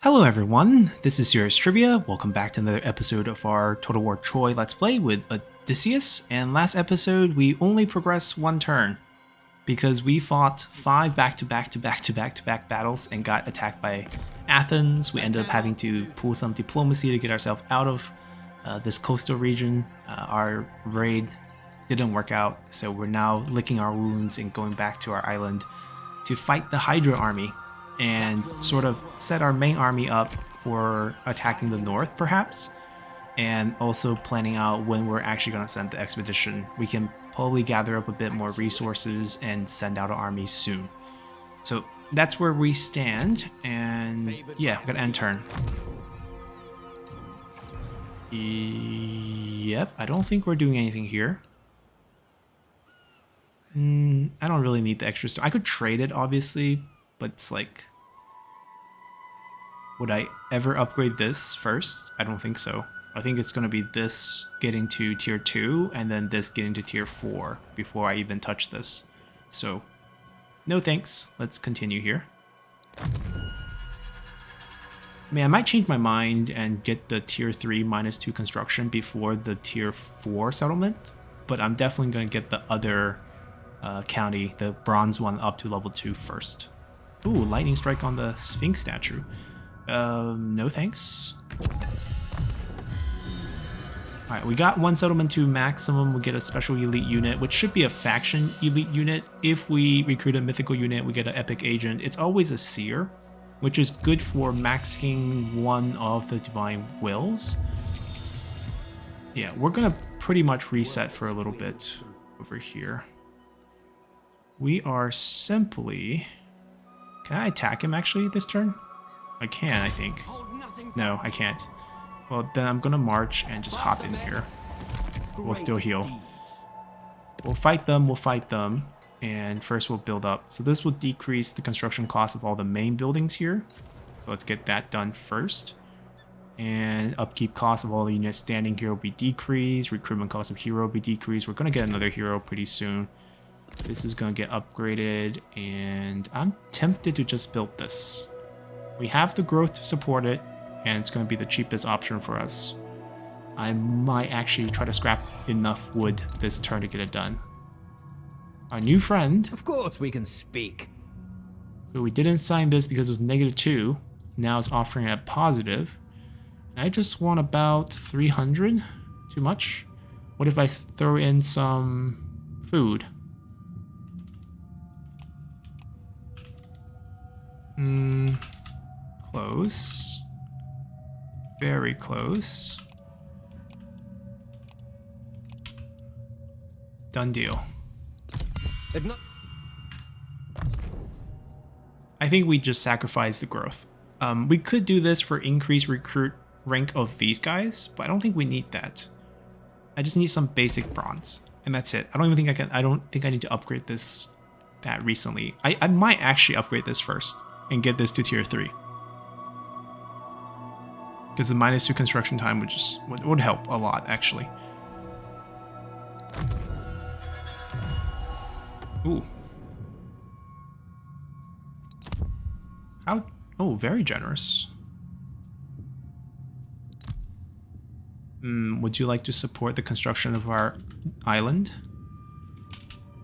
Hello everyone, this is Serious Trivia. Welcome back to another episode of our Total War Troy Let's Play with Odysseus. And last episode, we only progressed one turn because we fought 5 back-to-back battles and got attacked by Athens. We ended up having to pull some diplomacy to get ourselves out of this coastal region. Our raid didn't work out, so we're now licking our wounds and going back to our island to fight the Hydra army and sort of set our main army up for attacking the north, perhaps, and also planning out when we're actually going to send the expedition. We can probably gather up a bit more resources and send out an army soon. So that's where we stand, and yeah, we're going to end turn. Yep, I don't think we're doing anything here. I don't really need the extra stuff. I could trade it, obviously, but it's like, would I ever upgrade this first? I don't think so. I think it's going to be this getting to tier 2 and then this getting to tier 4 before I even touch this. So, no thanks. Let's continue here. I mean, I might change my mind and get the tier 3 -2 construction before the tier 4 settlement, but I'm definitely going to get the other county, the bronze one, up to level 2 first. Ooh, lightning strike on the Sphinx statue. No thanks. Alright, we got one settlement to maximum. We get a special elite unit, which should be a faction elite unit. If we recruit a mythical unit, we get an epic agent. It's always a seer, which is good for maxing one of the divine wills. Yeah, we're gonna pretty much reset for a little bit over here. We are simply... Can I attack him actually this turn? I can, I think. No, I can't. Well, then I'm gonna march and just hop in here. We'll still heal. We'll fight them, and first we'll build up. So this will decrease the construction cost of all the main buildings here. So let's get that done first. And upkeep cost of all the units standing here will be decreased. Recruitment cost of hero will be decreased. We're gonna get another hero pretty soon. This is gonna get upgraded, and I'm tempted to just build this. We have the growth to support it, and it's going to be the cheapest option for us. I might actually try to scrap enough wood this turn to get it done. Our new friend... Of course we can speak. We didn't sign this because it was -2. Now it's offering at positive. And I just want about 300. Too much? What if I throw in some food? Close. Very close. Done deal. I think we just sacrifice the growth. We could do this for increased recruit rank of these guys, but I don't think we need that. I just need some basic bronze, and that's it. I don't think I need to upgrade this that recently. I might actually upgrade this first and get this to tier 3. Because the -2 construction time would help a lot, actually. Ooh. How? Oh, very generous. Would you like to support the construction of our island?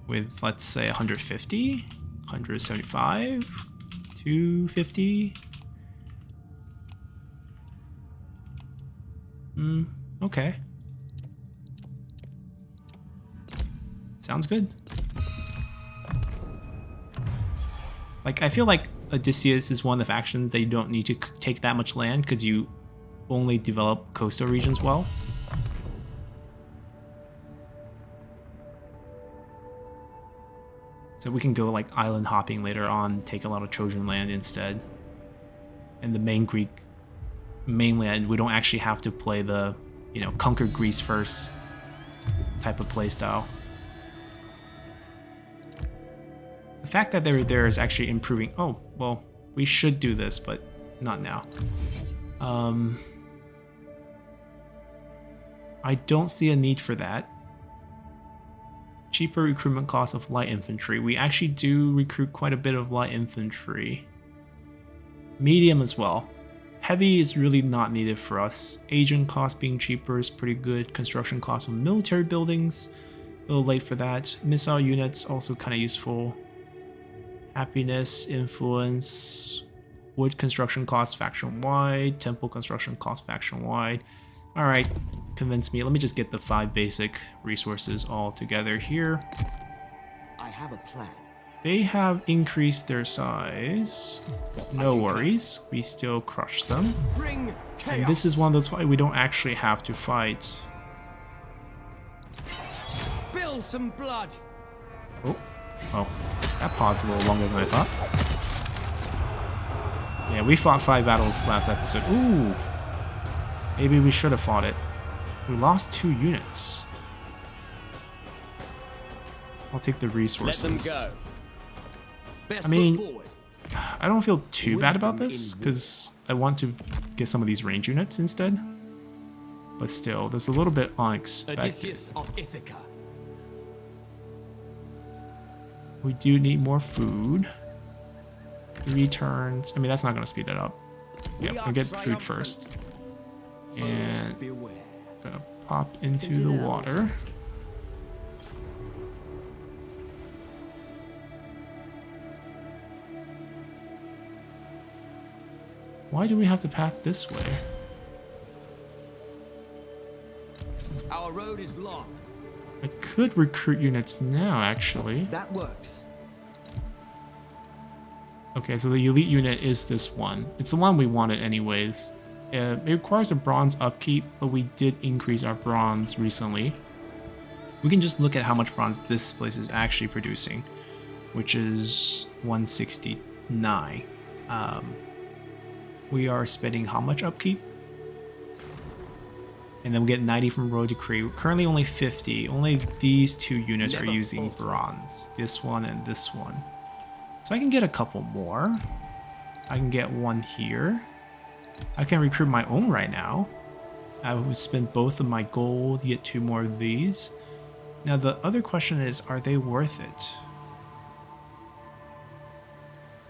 With, let's say, 150? 175? 250? Okay. Sounds good. Like, I feel like Odysseus is one of the factions that you don't need to take that much land because you only develop coastal regions well. So we can go like island hopping later on, take a lot of Trojan land instead. And the main Greek mainland, we don't actually have to play the, you know, conquer Greece first type of playstyle. The fact that they're there is actually improving. Oh, well, we should do this, but not now. I don't see a need for that. Cheaper recruitment cost of light infantry. We actually do recruit quite a bit of light infantry. Medium as well. heavy is really not needed for us. Agent cost being cheaper is pretty good. Construction cost of military buildings, a little late for that. Missile units also kind of useful. Happiness, influence, wood construction cost faction wide, temple construction cost faction wide. All right, convince me. Let me just get the 5 basic resources all together here. I have a plan. They have increased their size. No worries, we still crush them. Bring chaos. And this is one of those fights we don't actually have to fight. Spill some blood. Oh, that paused a little longer than I thought. Yeah, we fought 5 battles last episode. Ooh, maybe we should have fought it. We lost 2 units. I'll take the resources. Let them go. Best I mean, foot forward. I don't feel too bad about this, because I want to get some of these range units instead. But still, there's a little bit unexpected. Odysseus of Ithaca. We do need more food. 3 turns. I mean, that's not going to speed it up. Yeah, we'll get food first. And Beware. gonna pop into the water. Why do we have to path this way? Our road is long. I could recruit units now, actually. That works. Okay, so the elite unit is this one. It's the one we wanted anyways. It requires a bronze upkeep, but we did increase our bronze recently. We can just look at how much bronze this place is actually producing, which is 169. We are spending how much upkeep? And then we get 90 from Road Decree. Currently only 50. Only these 2 units are using bronze. This one and this one. So I can get a couple more. I can get 1 here. I can recruit my own right now. I would spend both of my gold, get 2 more of these. Now the other question is, are they worth it?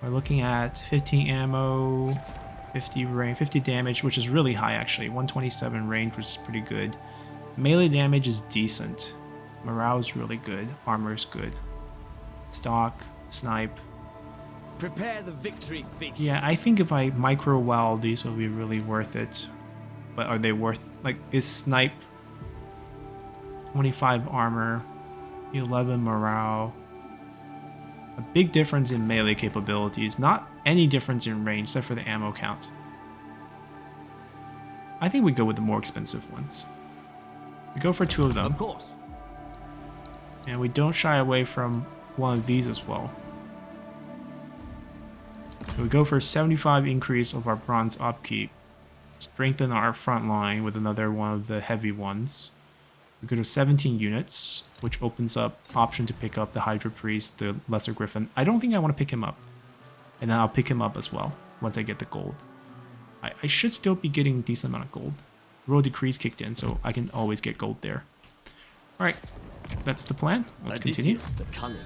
We're looking at 15 ammo, 50 range, 50 damage, which is really high actually. 127 range, which is pretty good. Melee damage is decent. Morale is really good. Armor is good. Stock, snipe. Prepare the victory feast. Yeah, I think if I micro wow, these will be really worth it. But are they worth, like, is snipe 25 armor, 11 morale. A big difference in melee capabilities, not any difference in range except for the ammo count. I think we go with the more expensive ones. We go for 2 of them. Of course. And we don't shy away from one of these as well. So we go for 75 increase of our bronze upkeep. Strengthen our front line with another one of the heavy ones. We go to 17 units, which opens up option to pick up the Hydra Priest, the Lesser Griffin. I don't think I want to pick him up. And then I'll pick him up as well once I get the gold. I should still be getting a decent amount of gold. Road Decrees kicked in, so I can always get gold there. Alright, that's the plan. Let's continue. The cunning.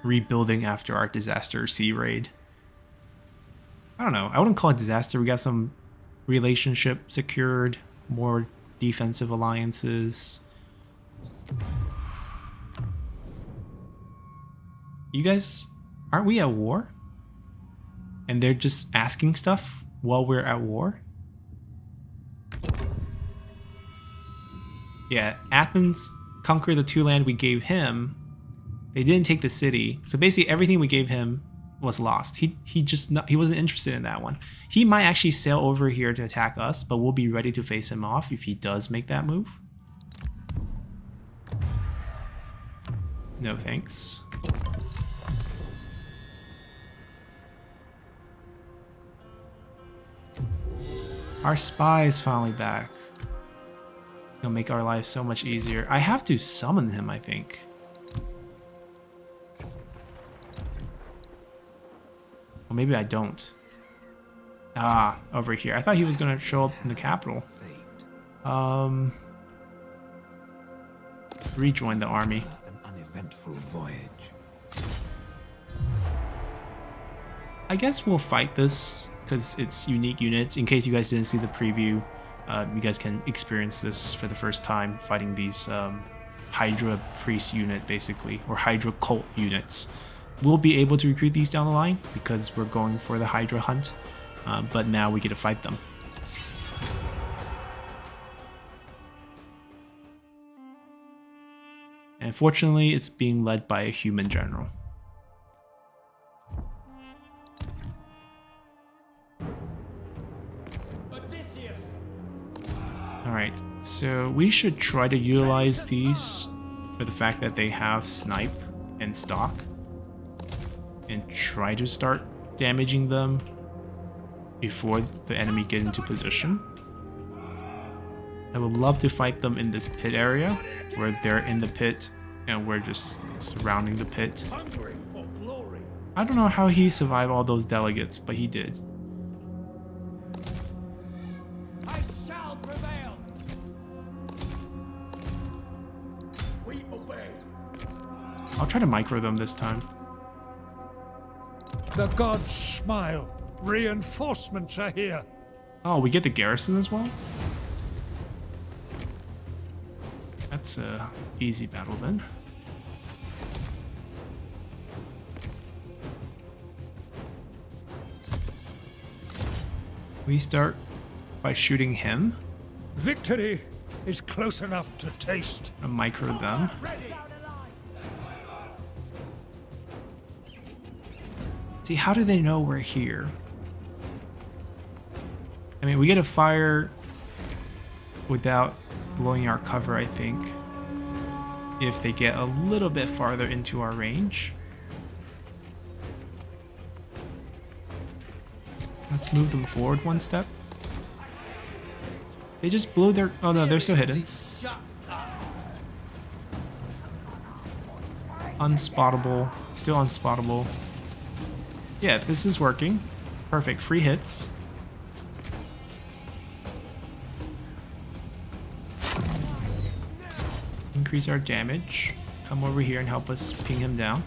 Rebuilding after our disaster sea raid. I don't know. I wouldn't call it disaster. We got some relationship secured, more defensive alliances. You guys, aren't we at war? And they're just asking stuff while we're at war? Yeah, Athens conquered the 2 land we gave him. They didn't take the city. So basically everything we gave him was lost. He wasn't interested in that one. He might actually sail over here to attack us, but we'll be ready to face him off if he does make that move. No thanks. Our spy is finally back. It's gonna make our life so much easier. I have to summon him, I think. Well, maybe I don't. Ah, over here. I thought he was gonna show up in the capital. Rejoin the army. An uneventful voyage. I guess we'll fight this because it's unique units. In case you guys didn't see the preview, you guys can experience this for the first time fighting these Hydra priest unit, basically, or Hydra cult units. We'll be able to recruit these down the line because we're going for the Hydra hunt, but now we get to fight them. And fortunately, it's being led by a human general. Odysseus. Alright, so we should try to utilize these for the fact that they have snipe and stock, and try to start damaging them before the enemy get into position. I would love to fight them in this pit area where they're in the pit and we're just surrounding the pit. I don't know how he survived all those delegates, but he did. I shall prevail. We obey. I'll try to micro them this time. The gods smile. Reinforcements are here. Oh, we get the garrison as well? That's a easy battle then. We start by shooting him. Victory is close enough to taste. And micro them. See, how do they know we're here? I mean, we get a fire without blowing our cover, I think, if they get a little bit farther into our range. Let's move them forward one step. They just blew their... Oh no, they're still hidden. Unspottable. Still unspottable. Yeah, this is working. Perfect. Free hits. Increase our damage. Come over here and help us ping him down.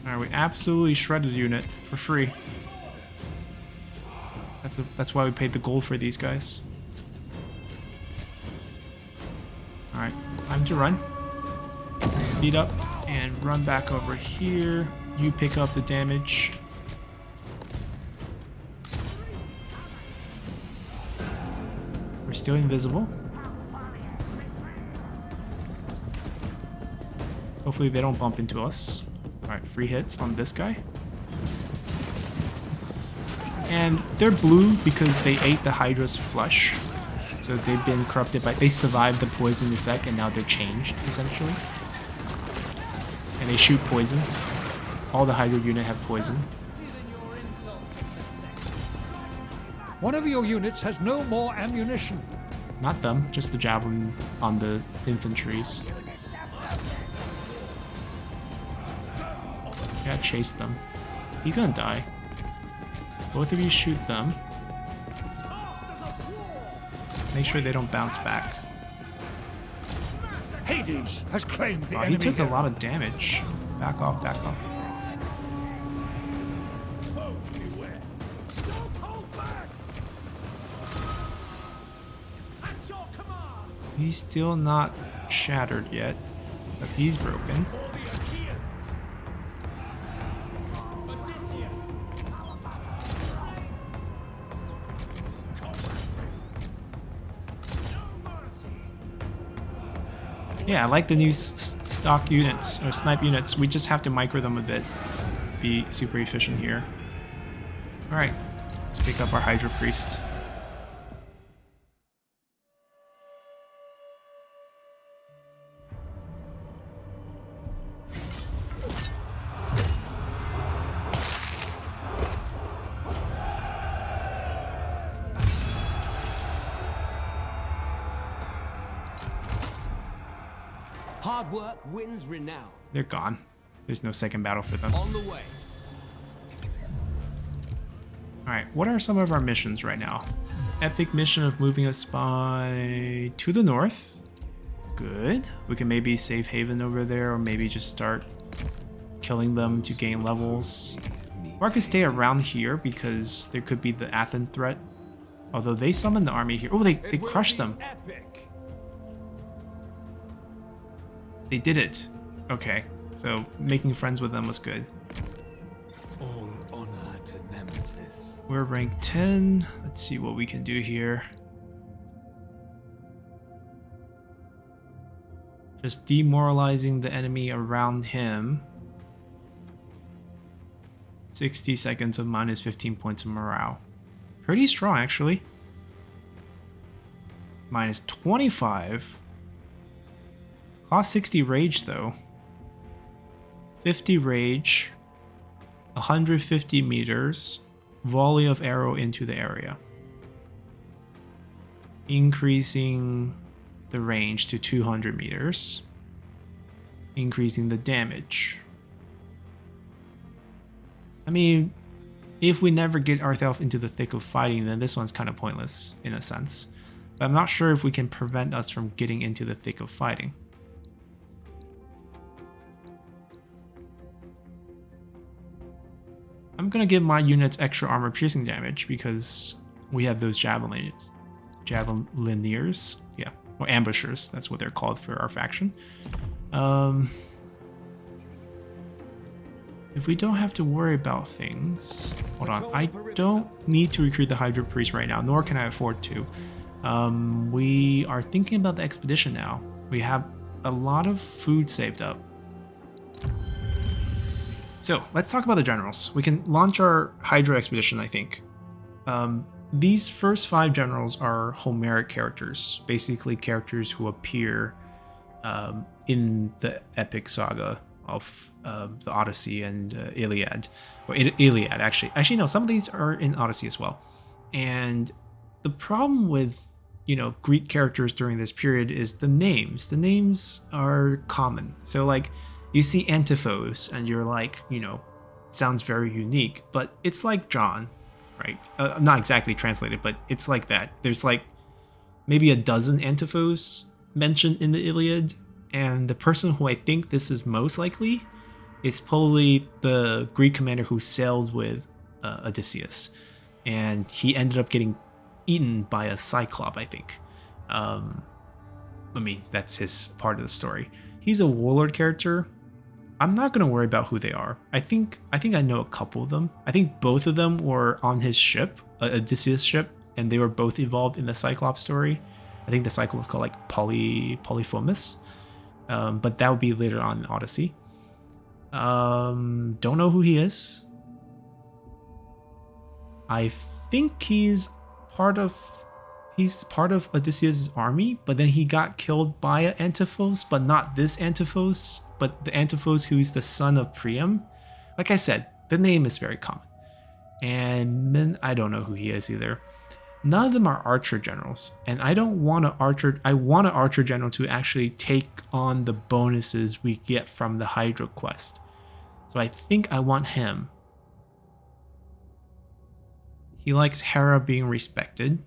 Alright, we absolutely shredded the unit for free. That's why we paid the gold for these guys. Alright, time to run. Speed up and run back over here. You pick up the damage. We're still invisible. Hopefully they don't bump into us. Alright, free hits on this guy. And they're blue because they ate the Hydra's flesh. So they've been corrupted by... They survived the poison effect and now they're changed, essentially. And they shoot poison. All the Hydra unit have poison. One of your units has no more ammunition. Not them, just the javelin on the infantries. Yeah, chase them. He's gonna die. Both of you shoot them. Make sure they don't bounce back. Hades has claimed the Oh, enemy. he took a hero. lot of damage. Back off, back off. He's still not shattered yet, but he's broken. Yeah, I like the new stock units, or snipe units. We just have to micro them a bit. Be super efficient here. Alright, let's pick up our Hydra Priest. Hard work wins renown. They're gone. There's no second battle for them. On the way. Alright, what are some of our missions right now? Epic mission of moving a spy to the north. good. We can maybe save Haven over there, or maybe just start killing them to gain levels. Or I could stay around here because there could be the Athen threat. Although they summoned the army here. Oh, they crushed them. Epic. They did it. Okay, so making friends with them was good. All honor to Nemesis. We're rank 10. Let's see what we can do here. Just demoralizing the enemy around him. 60 seconds of minus 15 points of morale. Pretty strong, actually. Minus 25. Cost 60 rage, though. 50 rage. 150 meters. Volley of arrow into the area. Increasing the range to 200 meters. Increasing the damage. I mean, if we never get ourselves into the thick of fighting, then this one's kind of pointless, in a sense. But I'm not sure if we can prevent us from getting into the thick of fighting. I'm gonna give my units extra armor piercing damage because we have those javelineers. Yeah, or ambushers, that's what they're called for our faction. If we don't have to worry about things... Hold on, I don't need to recruit the Hydra Priest right now, nor can I afford to. We are thinking about the expedition now. We have a lot of food saved up. So, let's talk about the generals. We can launch our Hydra expedition, I think. These first 5 generals are Homeric characters, basically characters who appear in the epic saga of the Odyssey and Iliad, or Iliad actually. Actually, no, some of these are in Odyssey as well. And the problem with, you know, Greek characters during this period is the names. The names are common. So like, you see Antiphos and you're like, you know, sounds very unique, but it's like John, right? Not exactly translated, but it's like that. There's like maybe a dozen Antiphos mentioned in the Iliad. And the person who I think this is most likely is probably the Greek commander who sailed with Odysseus. And he ended up getting eaten by a cyclop, I think. I mean, that's his part of the story. He's a warlord character. I'm not going to worry about who they are. I think I know a couple of them. I think both of them were on his ship, Odysseus' ship, and they were both involved in the Cyclops story. I think the cycle was called like Polyphemus. But that would be later on in Odyssey. Don't know who he is. I think he's part of Odysseus' army, but then he got killed by Antiphos, but not this Antiphos, but the Antiphos who's the son of Priam. Like I said, the name is very common. And then I don't know who he is either. None of them are archer generals, and I don't want an archer. I want an archer general to actually take on the bonuses we get from the Hydra quest. So I think I want him. He likes Hera being respected.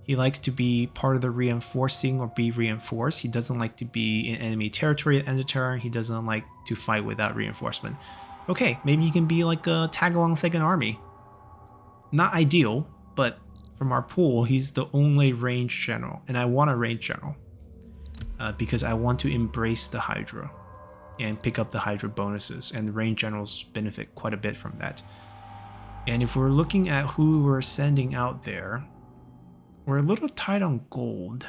He likes to be part of the reinforcing or be reinforced. He doesn't like to be in enemy territory at the end of turn. He doesn't like to fight without reinforcement. Okay, maybe he can be like a tag-along second army. Not ideal, but from our pool, he's the only range general, and I want a range general because I want to embrace the Hydra and pick up the Hydra bonuses, and the range generals benefit quite a bit from that. And if we're looking at who we're sending out there, we're a little tight on gold,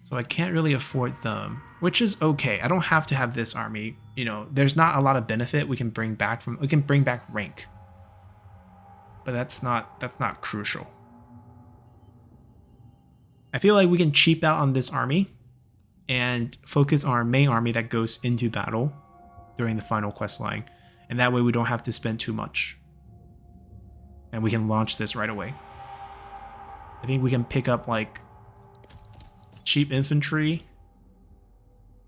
so I can't really afford them, which is okay. I don't have to have this army. You know, there's not a lot of benefit we can bring back from. We can bring back rank. But that's not crucial. I feel like we can cheap out on this army and focus on our main army that goes into battle during the final quest line. And that way we don't have to spend too much. And we can launch this right away. I think we can pick up like cheap infantry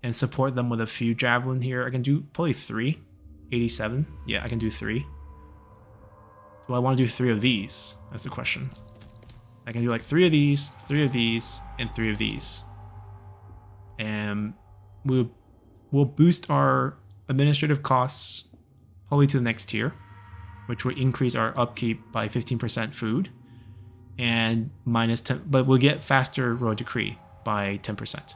and support them with a few javelin here. I can do probably 3. 87. Yeah, I can do 3. Do I want to do 3 of these? That's the question. I can do like 3 of these, 3 of these, and 3 of these. And we'll boost our administrative costs probably to the next tier, which will increase our upkeep by 15% food and minus 10, but we'll get faster royal decree by 10%.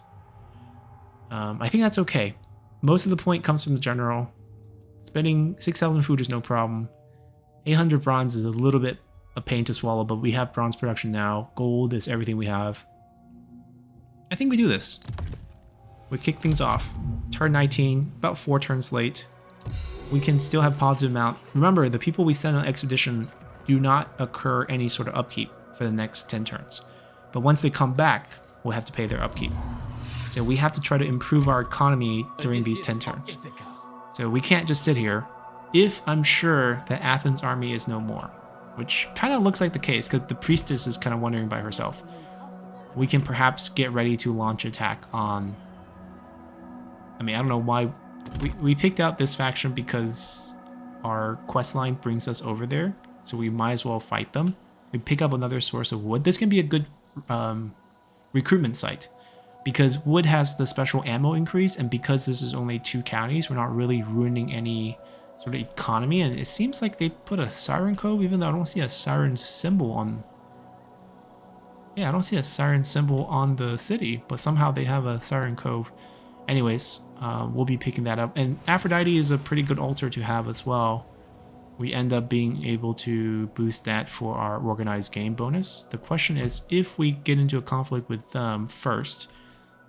I think that's okay. Most of the point comes from the general. Spending 6,000 food is no problem. 800 bronze is a little bit a pain to swallow, but we have bronze production now. Gold is everything we have. I think we do this. We kick things off. Turn 19, about 4 turns late. We can still have positive amount. Remember, the people we send on expedition do not occur any sort of upkeep for the next 10 turns. But once they come back, we'll have to pay their upkeep. So we have to try to improve our economy during these 10 turns. So we can't just sit here if I'm sure that Athens' army is no more, which kind of looks like the case because the priestess is kind of wondering by herself. We can perhaps get ready to launch attack on... I mean, I don't know why we picked out this faction because our quest line brings us over there, so we might as well fight them. We pick up another source of wood. This can be a good recruitment site because wood has the special ammo increase, and because this is only 2 counties, we're not really ruining any sort of economy. And it seems like they put a siren cove, even though I don't see a siren symbol on... Yeah, I don't see a siren symbol on the city, but somehow they have a siren cove. Anyways, we'll be picking that up. And Aphrodite is a pretty good altar to have as well. We end up being able to boost that for our organized game bonus. The question is, if we get into a conflict with them first,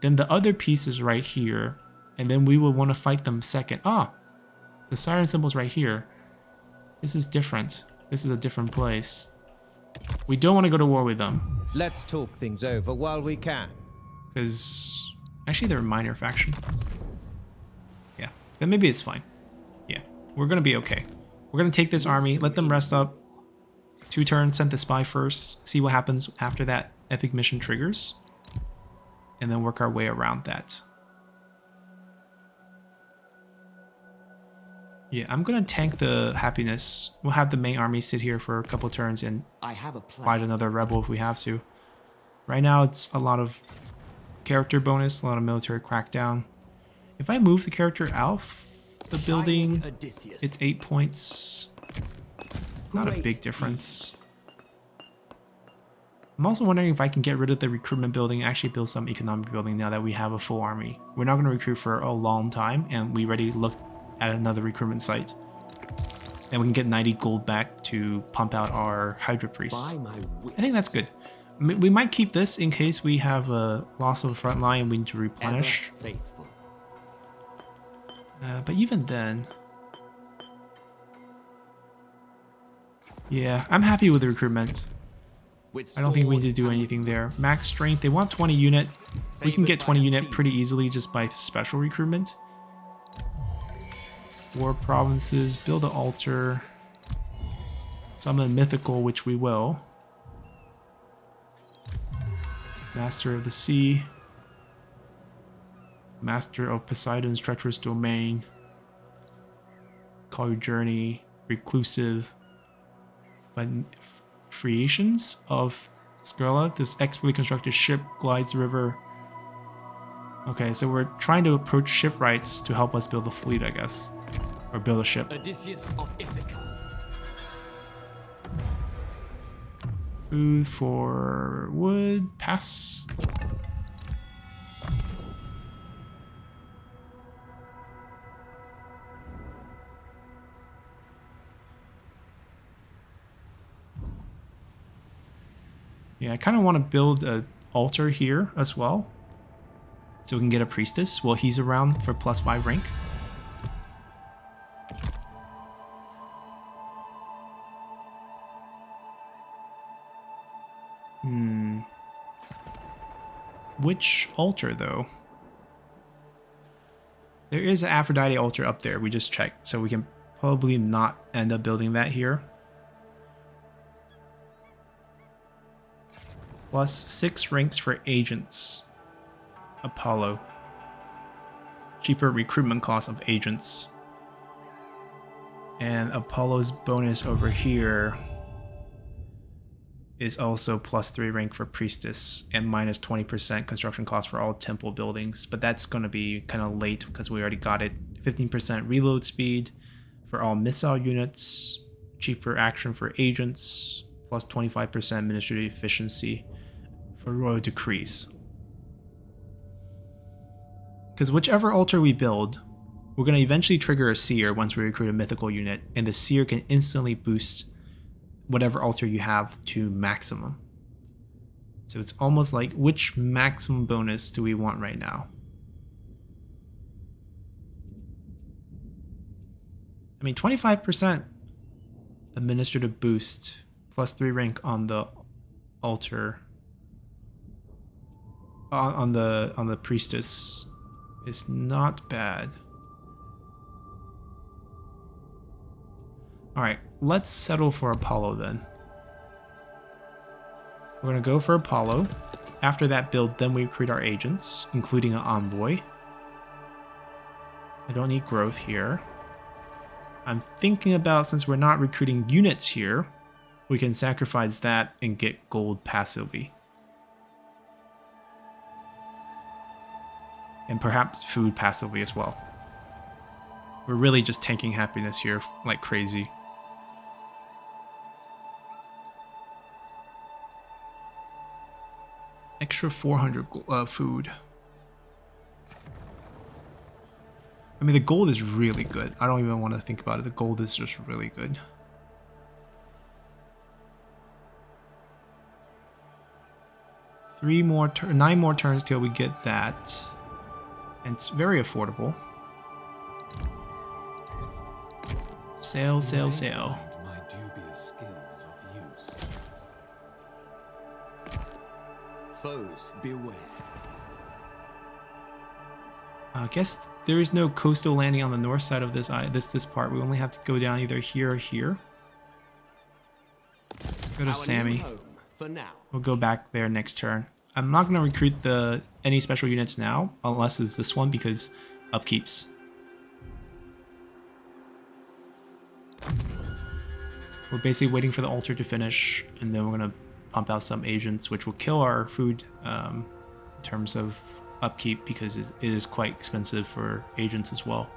then the other piece is right here, and then we will want to fight them second. Ah, the siren symbol's right here. This is different. This is a different place. We don't want to go to war with them. Let's talk things over while we can. Because... actually, they're a minor faction. Yeah, then maybe it's fine. Yeah, we're going to be okay. We're going to take this army, let them rest up. 2 turns, send the spy first, see what happens after that epic mission triggers. And then work our way around that. Yeah, I'm going to tank the happiness. We'll have the main army sit here for a couple turns and fight another rebel if we have to. Right now, it's a lot of... character bonus, a lot of military crackdown. If I move the character out the building, it's 8 points. Not a big difference. I'm also wondering if I can get rid of the recruitment building and actually build some economic building now that we have a full army. We're not going to recruit for a long time, and we already looked at another recruitment site. And we can get 90 gold back to pump out our Hydra priests. I think that's good. We might keep this in case we have a loss of the front line and we need to replenish. But even then... yeah, I'm happy with the recruitment. I don't think we need to do anything there. Max strength, they want 20 unit. We can get 20 unit pretty easily just by special recruitment. War provinces, build an altar. Summon mythical, which we will. Master of the Sea. Master of Poseidon's treacherous domain. Call your journey. Reclusive. Phreations of Scylla. This expertly constructed ship glides the river. Okay, so we're trying to approach shipwrights to help us build a fleet, I guess. Or build a ship. Odysseus of Ithaca. Food for wood. Pass. Yeah, I kind of want to build an altar here as well. So we can get a priestess while he's around for +5 rank. Which altar, though? There is an Aphrodite altar up there. We just checked. So we can probably not end up building that here. +6 ranks for agents. Apollo. Cheaper recruitment cost of agents. And Apollo's bonus over here. is also +3 rank for priestess and minus 20% construction cost for all temple buildings, but that's going to be kind of late because we already got it. 15% reload speed for all missile units, cheaper action for agents, plus 25% administrative efficiency for royal decrees. Because whichever altar we build, we're going to eventually trigger a seer once we recruit a mythical unit, and the seer can instantly boost whatever altar you have to maximum. So it's almost like, which maximum bonus do we want right now? I mean, 25% administrative boost plus 3 rank on the altar on the priestess is not bad. All right, let's settle for Apollo then. We're gonna go for Apollo. After that build, then we recruit our agents, including an envoy. I don't need growth here. I'm thinking about, since we're not recruiting units here, we can sacrifice that and get gold passively. And perhaps food passively as well. We're really just tanking happiness here like crazy. Extra 400 food. I mean, the gold is really good. I don't even want to think about it. The gold is just really good. Nine more turns till we get that. And it's very affordable. Sail, sail, sail. My dubious skills of use. Foes, beware. I guess there is no coastal landing on the north side of this part. We only have to go down either here or here. Go to Sammy. For now. We'll go back there next turn. I'm not going to recruit any special units now, unless it's this one, because upkeeps. We're basically waiting for the altar to finish, and then we're going to pump out some agents, which will kill our food in terms of upkeep, because it is quite expensive for agents as well.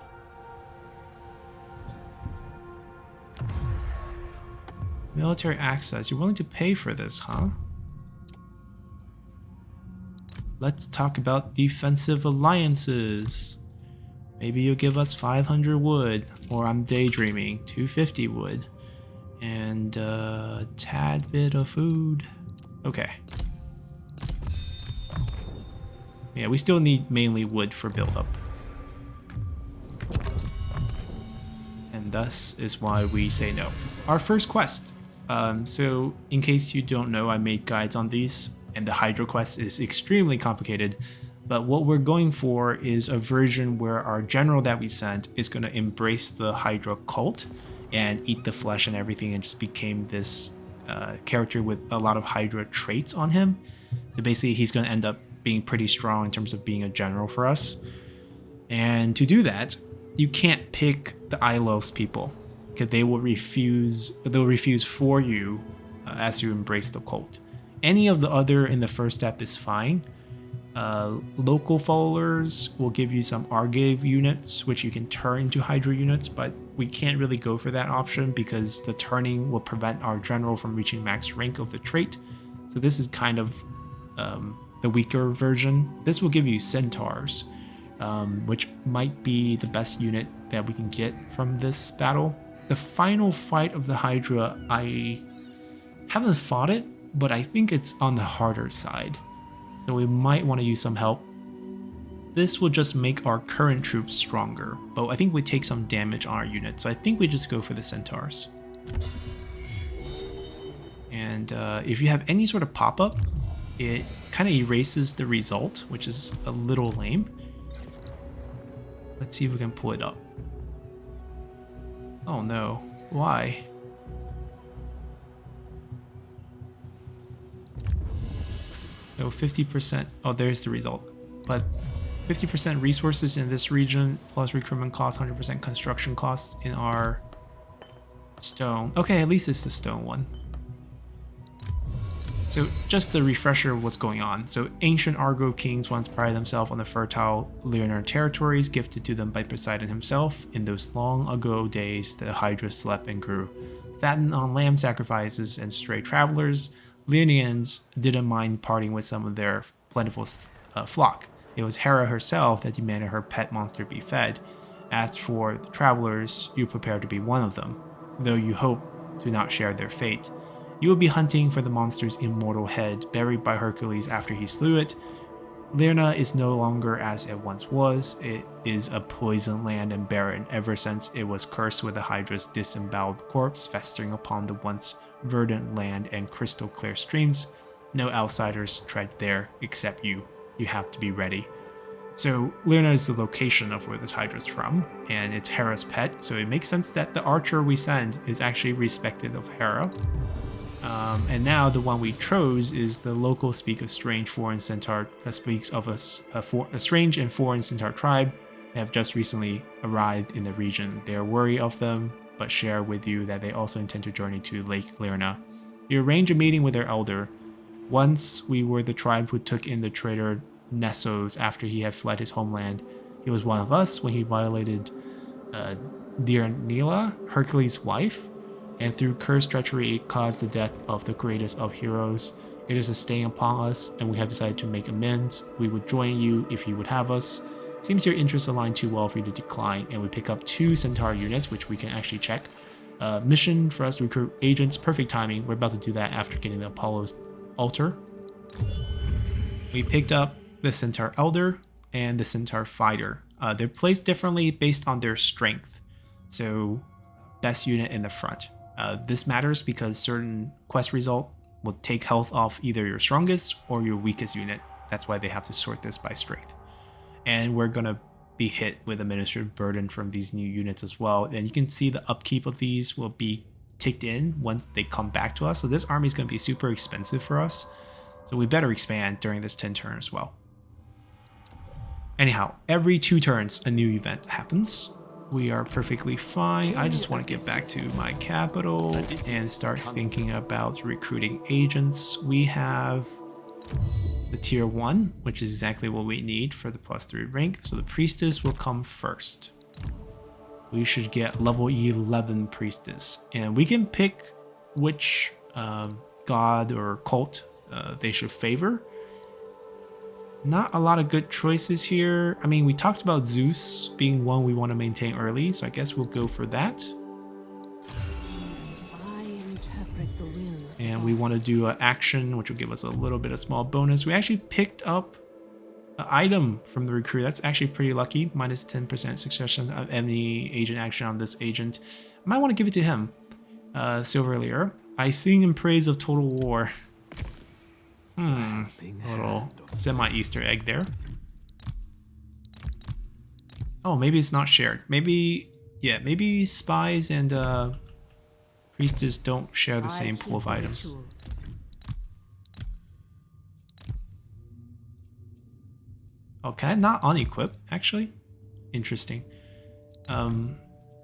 Military access. You're willing to pay for this, huh? Let's talk about defensive alliances. Maybe you'll give us 500 wood, or I'm daydreaming, 250 wood, and a tad bit of food. Okay. Yeah, we still need mainly wood for build-up. And thus is why we say no. Our first quest. So, in case you don't know, I made guides on these, and the Hydra quest is extremely complicated. But what we're going for is a version where our general that we sent is going to embrace the Hydra cult and eat the flesh and everything, and just became this character with a lot of Hydra traits on him. So basically, he's going to end up being pretty strong in terms of being a general for us. And to do that, you can't pick the Ilos people, because they will refuse. They'll refuse for you as you embrace the cult. Any of the other in the first step is fine. Local followers will give you some Argave units, which you can turn into Hydra units, but we can't really go for that option because the turning will prevent our general from reaching max rank of the trait. So this is kind of the weaker version. This will give you Centaurs, which might be the best unit that we can get from this battle. The final fight of the Hydra, I haven't fought it, but I think it's on the harder side. So we might want to use some help. This will just make our current troops stronger, but I think we take some damage on our unit, so I think we just go for the Centaurs. And if you have any sort of pop-up, it kind of erases the result, which is a little lame. Let's see if we can pull it up. Oh no, why? No, 50%. Oh, there's the result. But 50% resources in this region, plus recruitment cost, 100% construction cost in our stone. Okay, at least it's the stone one. So just the refresher of what's going on. So ancient Argo kings once prided themselves on the fertile Leonard territories gifted to them by Poseidon himself. In those long ago days, the Hydra slept and grew. Fattened on lamb sacrifices and stray travelers, Leonians didn't mind parting with some of their plentiful flock. It was Hera herself that demanded her pet monster be fed. As for the travelers, you prepare to be one of them, though you hope to not share their fate. You will be hunting for the monster's immortal head, buried by Hercules after he slew it. Lerna is no longer as it once was. It is a poisoned land and barren ever since it was cursed with the Hydra's disemboweled corpse festering upon the once verdant land and crystal clear streams. No outsiders tread there except you. You have to be ready. So Lerna is the location of where this Hydra is from, and it's Hera's pet, so it makes sense that the archer we send is actually respected of Hera. And now the one we chose is the local speak of strange foreign centaur speaks of a strange and foreign centaur tribe that have just recently arrived in the region. They are wary of them, but share with you that they also intend to journey to Lake Lerna. You arrange a meeting with their elder. Once we were the tribe who took in the traitor Nessos after he had fled his homeland. He was one of us when he violated Diarnila, Hercules' wife, and through cursed treachery it caused the death of the greatest of heroes. It is a stain upon us, and we have decided to make amends. We would join you if you would have us. Seems your interests align too well for you to decline, and we pick up 2 Centaur units, which we can actually check. Mission for us to recruit agents, perfect timing. We're about to do that after getting the Apollo's altar. We picked up the Centaur Elder and the Centaur Fighter. They're placed differently based on their strength. So, best unit in the front. This matters because certain quest result will take health off either your strongest or your weakest unit. That's why they have to sort this by strength. And we're going to be hit with administrative burden from these new units as well. And you can see the upkeep of these will be ticked in once they come back to us. So this army is going to be super expensive for us. So we better expand during this 10 turn as well. Anyhow, every 2 turns a new event happens. We are perfectly fine. I just want to get back to my capital and start thinking about recruiting agents. We have the tier 1, which is exactly what we need for the +3 rank. So the priestess will come first. We should get level 11 priestess. And we can pick which god or cult they should favor. Not a lot of good choices here. I mean, we talked about Zeus being one we want to maintain early, so I guess we'll go for that. And we want to do an action, which will give us a little bit of small bonus. We actually picked up an item from the recruit. That's actually pretty lucky. Minus 10% succession of any agent action on this agent. I might want to give it to him. Silver Lyre. I sing in praise of Total War. A little semi-Easter egg there. Oh, maybe it's not shared. Maybe, yeah, maybe spies and priestess don't share the same pool of items. Oh, can I not unequip, actually? Interesting.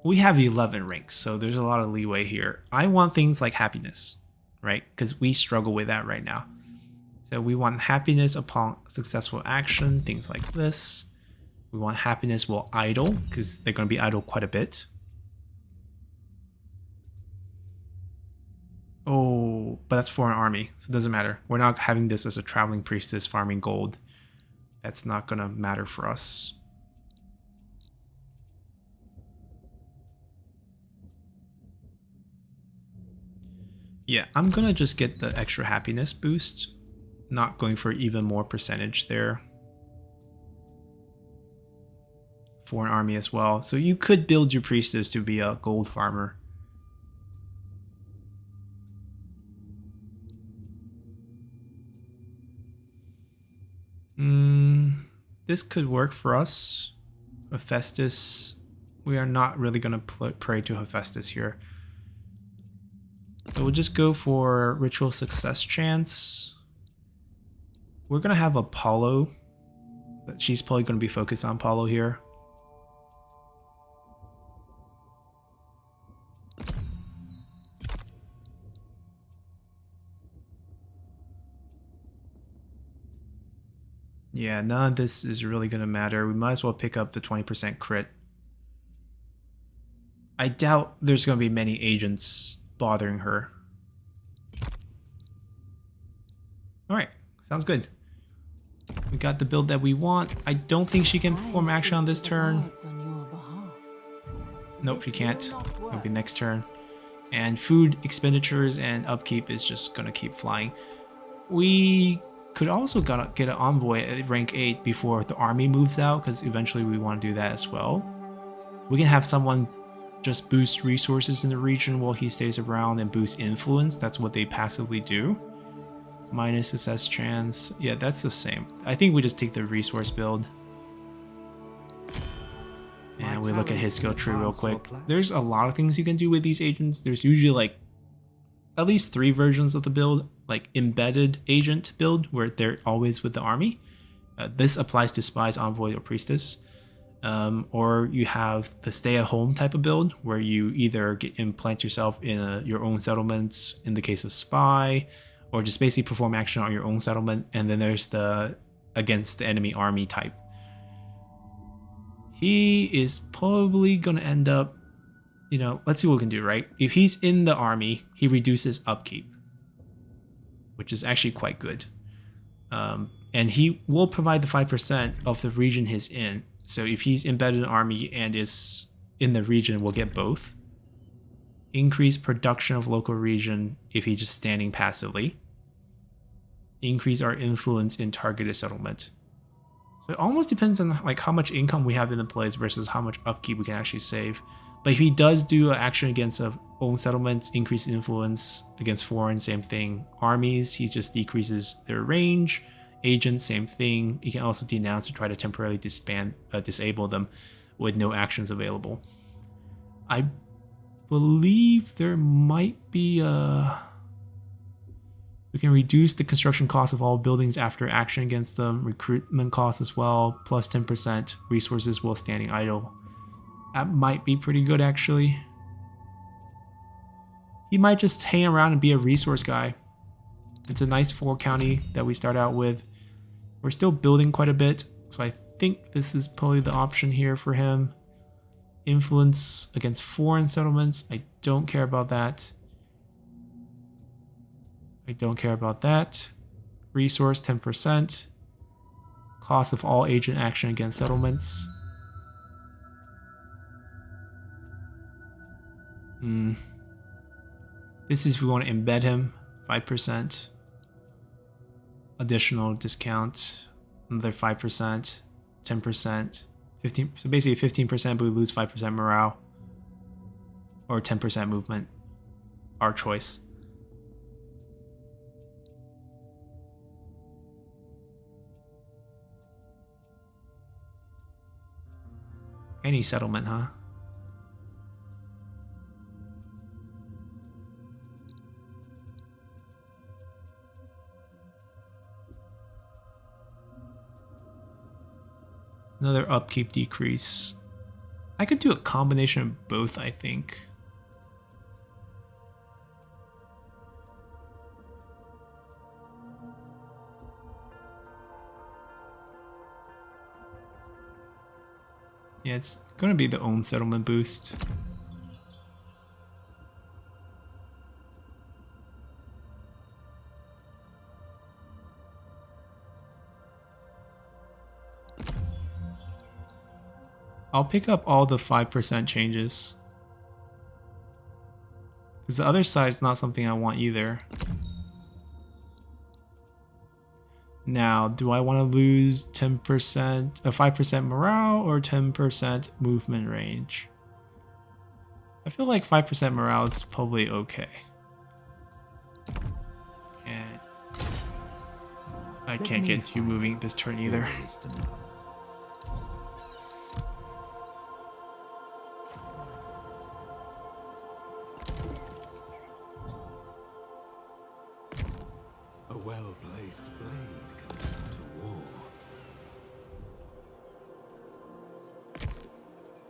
We have 11 ranks, so there's a lot of leeway here. I want things like happiness, right? Because we struggle with that right now. So we want happiness upon successful action, things like this. We want happiness while idle, because they're going to be idle quite a bit. Oh, but that's for an army, so it doesn't matter. We're not having this as a traveling priestess farming gold. That's not going to matter for us. Yeah, I'm going to just get the extra happiness boost. Not going for even more percentage there. For an army as well. So you could build your priestess to be a gold farmer. This could work for us. Hephaestus. We are not really going to pray to Hephaestus here. So we'll just go for ritual success chance. We're going to have Apollo. But she's probably going to be focused on Apollo here. Yeah, none of this is really going to matter. We might as well pick up the 20% crit. I doubt there's going to be many agents bothering her. Alright, sounds good. We got the build that we want. I don't think she can perform action on this turn. Nope, she can't. It'll be next turn. And food expenditures and upkeep is just going to keep flying. We could also get an envoy at rank 8 before the army moves out, because eventually we want to do that as well. We can have someone just boost resources in the region while he stays around and boost influence. That's what they passively do. Minus success chance. Yeah, that's the same. I think we just take the resource build. And we look at his skill tree real quick. There's a lot of things you can do with these agents. There's usually like at least 3 versions of the build, like embedded agent build, where they're always with the army. This applies to spies, envoy, or priestess. Or you have the stay-at-home type of build, where you either implant yourself in your own settlements in the case of spy, or just basically perform action on your own settlement. And then there's the against the enemy army type. He is probably going to end up, you know, let's see what we can do, right? If he's in the army, he reduces upkeep, which is actually quite good. And he will provide the 5% of the region he's in. So if he's embedded in an army and is in the region, we'll get both. Increase production of local region if he's just standing passively. Increase our influence in targeted settlement. So it almost depends on like how much income we have in the place versus how much upkeep we can actually save. But if he does do an action against own settlements, increase influence against foreign, same thing. Armies, he just decreases their range. Agents, same thing. You can also denounce to try to temporarily disable them with no actions available. I believe there might be a... We can reduce the construction cost of all buildings after action against them, recruitment costs as well, plus 10% resources while standing idle. That might be pretty good, actually. He might just hang around and be a resource guy. It's a nice 4 county that we start out with. We're still building quite a bit, so I think this is probably the option here for him. Influence against foreign settlements. I don't care about that. I don't care about that. Resource 10%. Cost of all agent action against settlements. This is if we want to embed him. 5%. Additional discount. Another 5%. 10%. 15. So basically 15%, but we lose 5% morale. Or 10% movement. Our choice. Any settlement, huh? Another upkeep decrease. I could do a combination of both, I think. Yeah, it's going to be the own settlement boost. I'll pick up all the 5% changes. Because the other side is not something I want either. Now, do I want to lose 10%, 5% morale or 10% movement range? I feel like 5% morale is probably okay. And I can't get you moving this turn either. A well-placed blade can lead to war.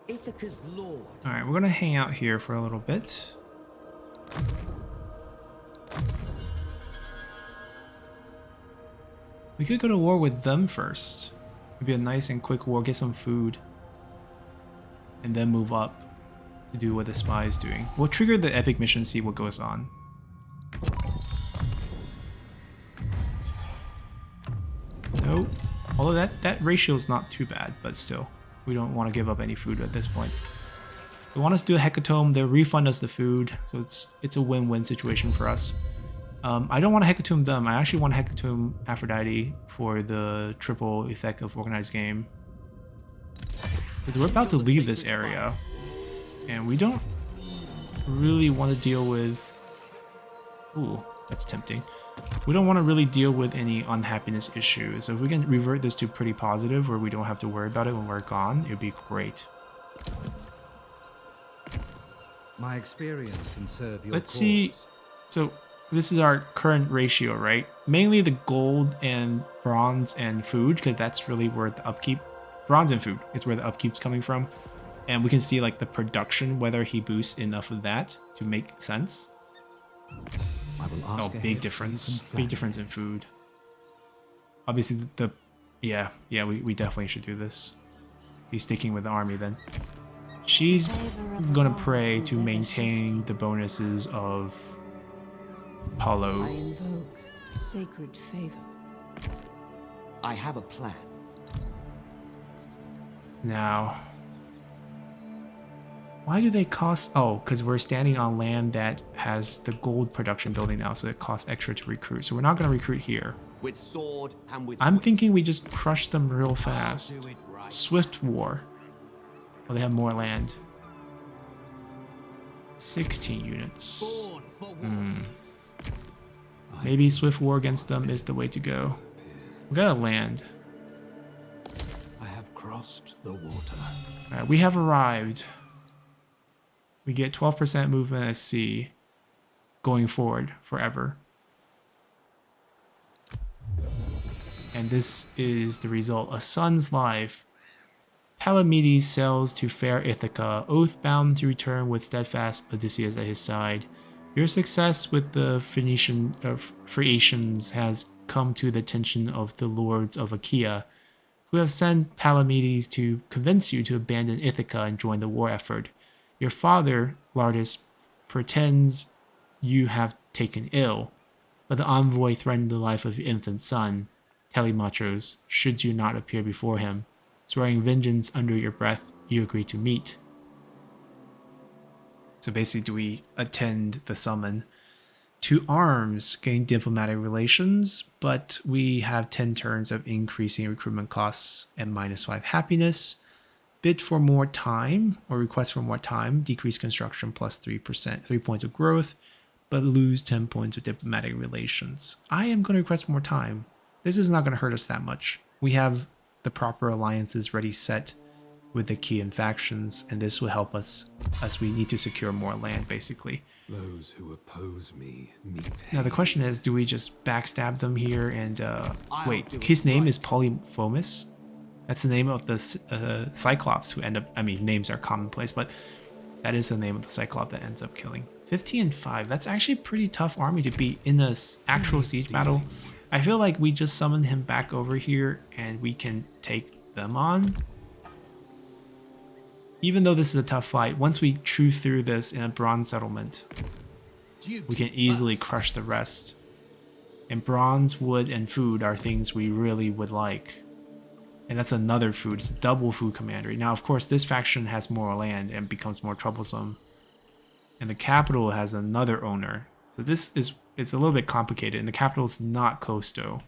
Ithaca's lord. Alright, we're gonna hang out here for a little bit. We could go to war with them first. It'd be a nice and quick war, get some food. And then move up to do what the spy is doing. We'll trigger the epic mission, see what goes on. Nope. Although that ratio is not too bad, but still. We don't want to give up any food at this point. They want us to do a hecatomb, they'll refund us the food, so it's a win-win situation for us. I don't want to hecatomb them, I actually want to hecatomb Aphrodite for the triple effect of organized game. Because we're about to leave this area, and we don't really want to deal with... Ooh, that's tempting. We don't want to really deal with any unhappiness issues. So if we can revert this to pretty positive, where we don't have to worry about it when we're gone, it would be great. My experience can serve your Let's cause. see. So this is our current ratio, right? Mainly the gold and bronze and food, because that's really where the upkeep... Bronze and food is where the upkeep's coming from. And we can see like the production, whether he boosts enough of that to make sense. I will Oh, ask big difference. Big difference in food. Obviously, yeah, we definitely should do this. He's sticking with the army then. She's gonna pray to maintain the bonuses of Apollo. I invoke sacred favor. I have a plan. Now, why do they cost... Oh, because we're standing on land that has the gold production building now, so it costs extra to recruit. So we're not going to recruit here. With sword and with I'm wit. thinking we just crush them real fast. Swift war. Oh, they have more land. 16 units. Sword for war. Maybe swift war against them is the way to go. We gotta land. I have crossed the water. Alright, we have arrived. We get 12% movement at sea going forward forever. And this is the result. A son's life. Palamedes sails to fair Ithaca, oath-bound to return with steadfast Odysseus at his side. Your success with the Phaeacians has come to the attention of the lords of Achaea, who have sent Palamedes to convince you to abandon Ithaca and join the war effort. Your father, Lardus, pretends you have taken ill, but the envoy threatened the life of your infant son, Telemachus, should you not appear before him. Swearing vengeance under your breath, you agree to meet. So basically, do we attend the summon? To arms, gain diplomatic relations, but we have 10 turns of increasing recruitment costs and -5 happiness. Bid for more time, or request for more time, decrease construction plus 3%, 3 points of growth, but lose 10 points of diplomatic relations. I am going to request more time. This is not going to hurt us that much. We have the proper alliances ready set with the key factions, and this will help us as we need to secure more land, basically. Those who oppose me meet. Now the question is, do we just backstab them here and wait, his name is Polyphemus? That's the name of the Cyclops who end up, I mean, names are commonplace, but that is the name of the Cyclops that ends up killing. 50 and 5, that's actually a pretty tough army to beat in the actual siege battle. I feel like we just summon him back over here and we can take them on. Even though this is a tough fight, once we chew through this in a bronze settlement, we can easily crush the rest. And bronze, wood, and food are things we really would like. And that's another food, it's a double food commandery. Now, of course, this faction has more land and becomes more troublesome. And the capital has another owner. So it's a little bit complicated, and the capital is not Costo.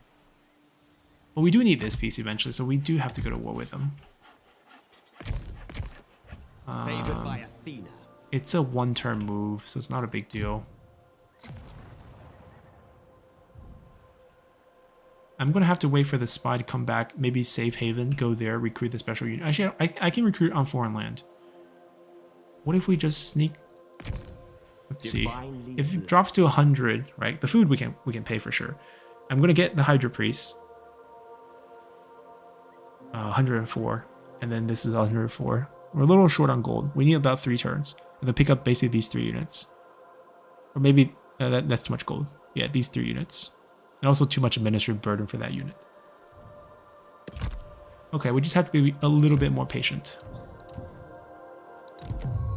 But we do need this piece eventually, so we do have to go to war with them. Favored by Athena. It's a one-turn move, so it's not a big deal. I'm going to have to wait for the spy to come back, maybe Safe Haven, go there, recruit the special unit. Actually, I can recruit on foreign land. What if we just sneak... Let's see. If it drops to 100, right? The food we can pay for sure. I'm going to get the Hydra Priest. 104. And then this is 104. We're a little short on gold. We need about 3 turns. And then pick up basically these 3 units. Or maybe that's too much gold. Yeah, these 3 units. And also too much administrative burden for that unit. Okay, we just have to be a little bit more patient.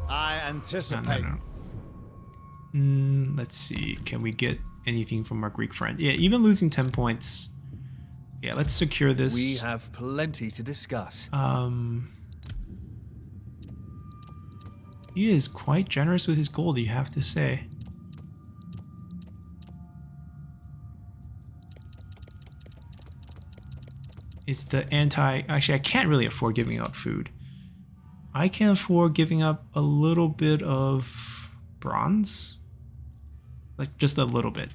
I No, anticipate. no, no. Let's see. Can we get anything from our Greek friend? Yeah, even losing 10 points. Yeah, let's secure this. We have plenty to discuss. He is quite generous with his gold, you have to say. It's the actually, I can't really afford giving up food. I can afford giving up a little bit of bronze. Like, just a little bit.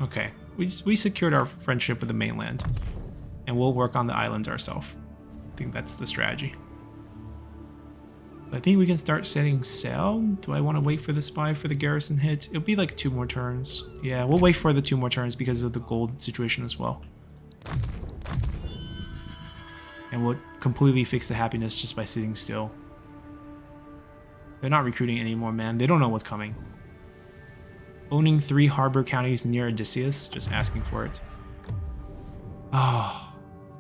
Okay, we secured our friendship with the mainland, and we'll work on the islands ourselves. I think that's the strategy. So I think we can start setting sail. Do I want to wait for the spy for the garrison hit? It'll be like 2 more turns. Yeah, we'll wait for the 2 more turns because of the gold situation as well. And we'll completely fix the happiness just by sitting still. They're not recruiting anymore, man. They don't know what's coming. Owning 3 harbor counties near Odysseus, just asking for it. Oh,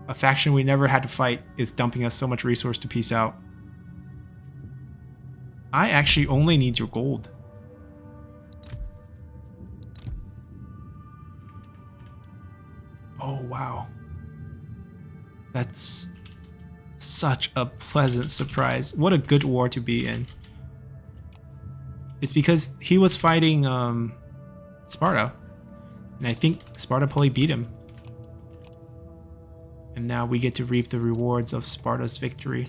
a faction we never had to fight is dumping us so much resource to peace out. I actually only need your gold. Oh, wow. That's such a pleasant surprise. What a good war to be in. It's because he was fighting Sparta, and I think Sparta probably beat him. And now we get to reap the rewards of Sparta's victory.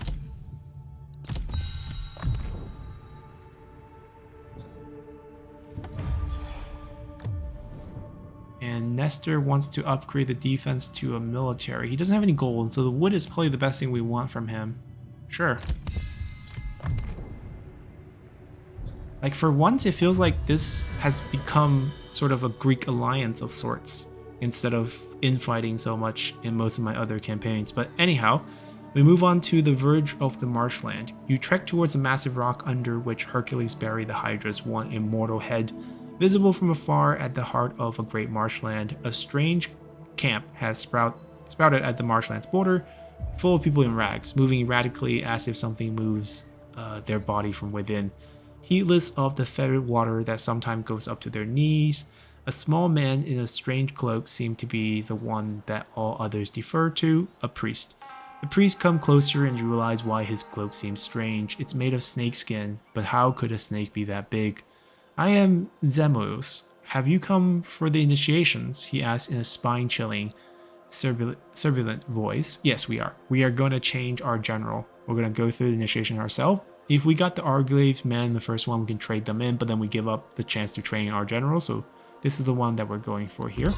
And Nestor wants to upgrade the defense to a military. He doesn't have any gold, so the wood is probably the best thing we want from him. Sure. Like, for once, it feels like this has become sort of a Greek alliance of sorts, instead of infighting so much in most of my other campaigns. But anyhow, we move on to the verge of the marshland. You trek towards a massive rock under which Hercules buried the Hydra's one immortal head. Visible from afar at the heart of a great marshland, a strange camp has sprouted at the marshland's border, full of people in rags, moving erratically as if something moves their body from within. Heedless of the fetid water that sometimes goes up to their knees, a small man in a strange cloak seemed to be the one that all others defer to, a priest. The priest comes closer and you realize why his cloak seems strange. It's made of snakeskin, but how could a snake be that big? I am Zemus. Have you come for the initiations? He asked in a spine-chilling, turbulent voice. Yes, we are. We are going to change our general. We're going to go through the initiation ourselves. If we got the Arglaive men, the first one, we can trade them in, but then we give up the chance to train our general, so this is the one that we're going for here.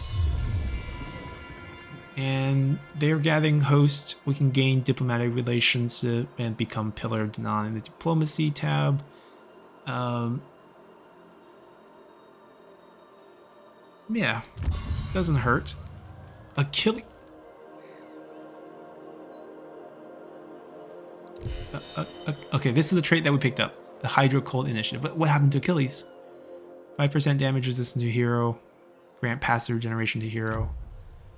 And they're gathering hosts. We can gain diplomatic relations and become Pillar of Denon in the Diplomacy tab. Yeah, doesn't hurt. Achilles. Okay, this is the trait that we picked up. The Hydra Cold Initiative. But what happened to Achilles? 5% damage resistance to hero. Grant passive regeneration to hero.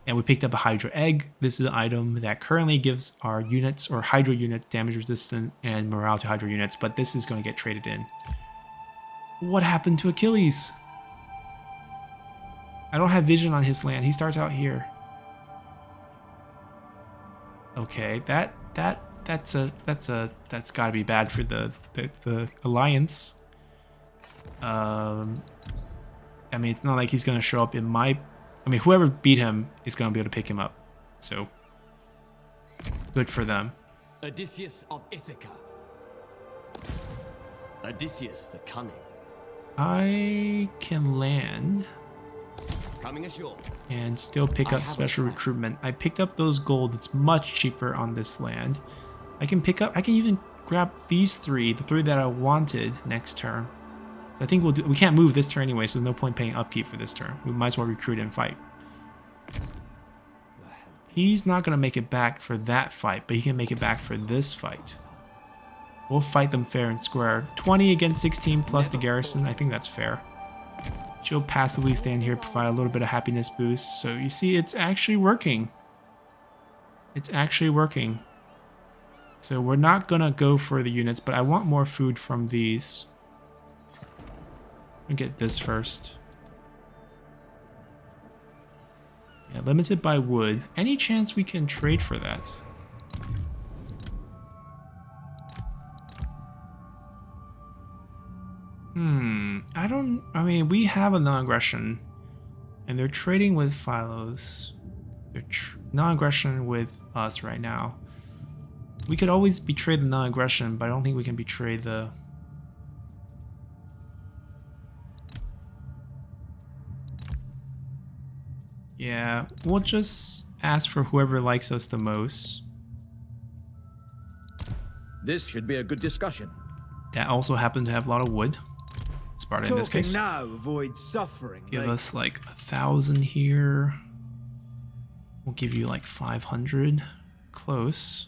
And we picked up a Hydra Egg. This is an item that currently gives our units or Hydra units damage resistance and morale to Hydra units. But this is going to get traded in. What happened to Achilles? I don't have vision on his land. He starts out here. Okay, that's gotta be bad for the alliance. I mean, it's not like he's gonna show up in my. I mean, whoever beat him is gonna be able to pick him up. So good for them. Odysseus of Ithaca. Odysseus the cunning. I can land Coming ashore. and still pick up special recruitment. I picked up those gold. It's much cheaper on this land. I can even grab these three, the 3 that I wanted next turn. So I think we can't move this turn anyway, so there's no point paying upkeep for this turn. We might as well recruit and fight. He's not going to make it back for that fight, but he can make it back for this fight. We'll fight them fair and square. 20 against 16 plus the garrison. I think that's fair. She'll passively stand here, provide a little bit of happiness boost. So you see, it's actually working. It's actually working. So we're not gonna go for the units, but I want more food from these. I'll get this first. Yeah, limited by wood. Any chance we can trade for that? I mean, we have a non-aggression, and they're trading with Philos. They're non-aggression with us right now. We could always betray the non-aggression, but I don't think we can betray the... Yeah, we'll just ask for whoever likes us the most. This should be a good discussion. That also happened to have a lot of wood. Sparta in this Talking case. now avoids suffering. Give mate. us like 1,000 here. We'll give you like 500. Close.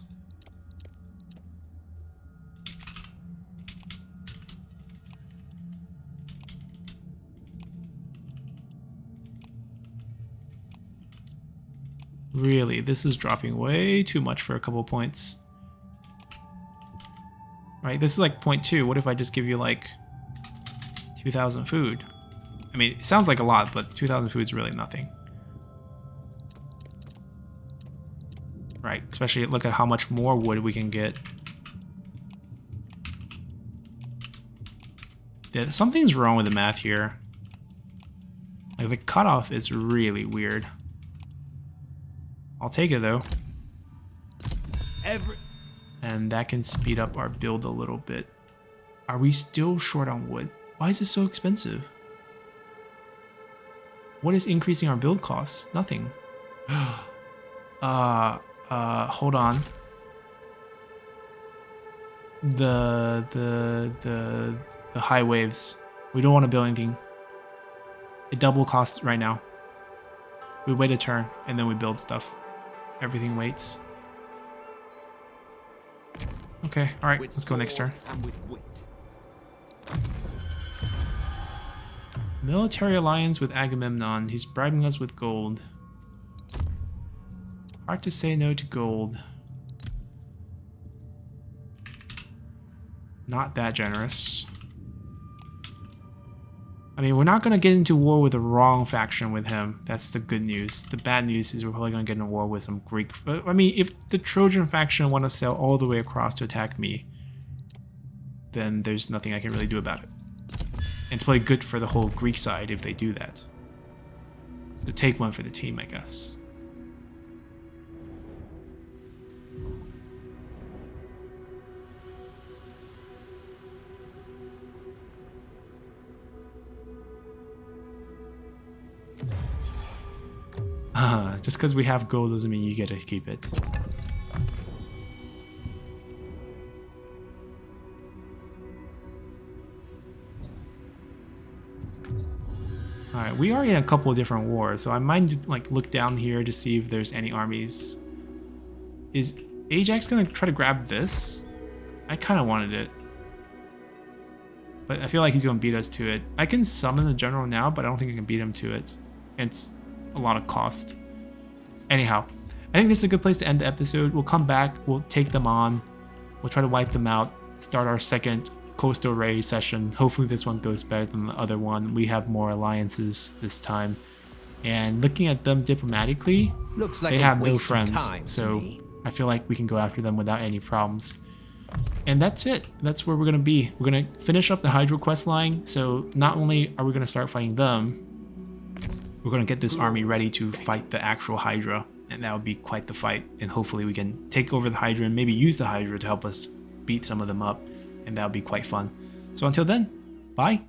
Really, this is dropping way too much for a couple points. Right, this is like 0.2. What if I just give you like 2,000 food? I mean, it sounds like a lot, but 2,000 food is really nothing. Right, especially look at how much more wood we can get. Yeah, something's wrong with the math here. Like the cutoff is really weird. I'll take it though. And that can speed up our build a little bit. Are we still short on wood? Why is it so expensive? What is increasing our build costs? Nothing. Hold on. The high waves. We don't want to build anything. It double costs right now. We wait a turn and then we build stuff. Everything waits. Okay, alright, let's go next turn. Military alliance with Agamemnon. He's bribing us with gold. Hard to say no to gold. Not that generous. I mean, we're not going to get into war with the wrong faction with him. That's the good news. The bad news is we're probably going to get in a war with some Greek... I mean, if the Trojan faction want to sail all the way across to attack me, then there's nothing I can really do about it. And it's probably good for the whole Greek side if they do that. So take one for the team, I guess. Just because we have gold doesn't mean you get to keep it. Alright, we are in a couple of different wars, so I might like look down here to see if there's any armies. Is Ajax gonna try to grab this? I kind of wanted it. But I feel like he's gonna beat us to it. I can summon the general now, but I don't think I can beat him to it. It's a lot of cost. Anyhow, I think this is a good place to end the episode. We'll come back, we'll take them on, we'll try to wipe them out, start our second coastal raid session. Hopefully this one goes better than the other one. We have more alliances this time. And looking at them diplomatically, Looks like they a have no waste of friends, time to so me. I feel like we can go after them without any problems. And that's it. That's where we're going to be. We're going to finish up the Hydra quest line, so not only are we going to start fighting them, we're going to get this army ready to fight the actual Hydra, and that would be quite the fight. And hopefully we can take over the Hydra and maybe use the Hydra to help us beat some of them up, and that would be quite fun. So until then, bye!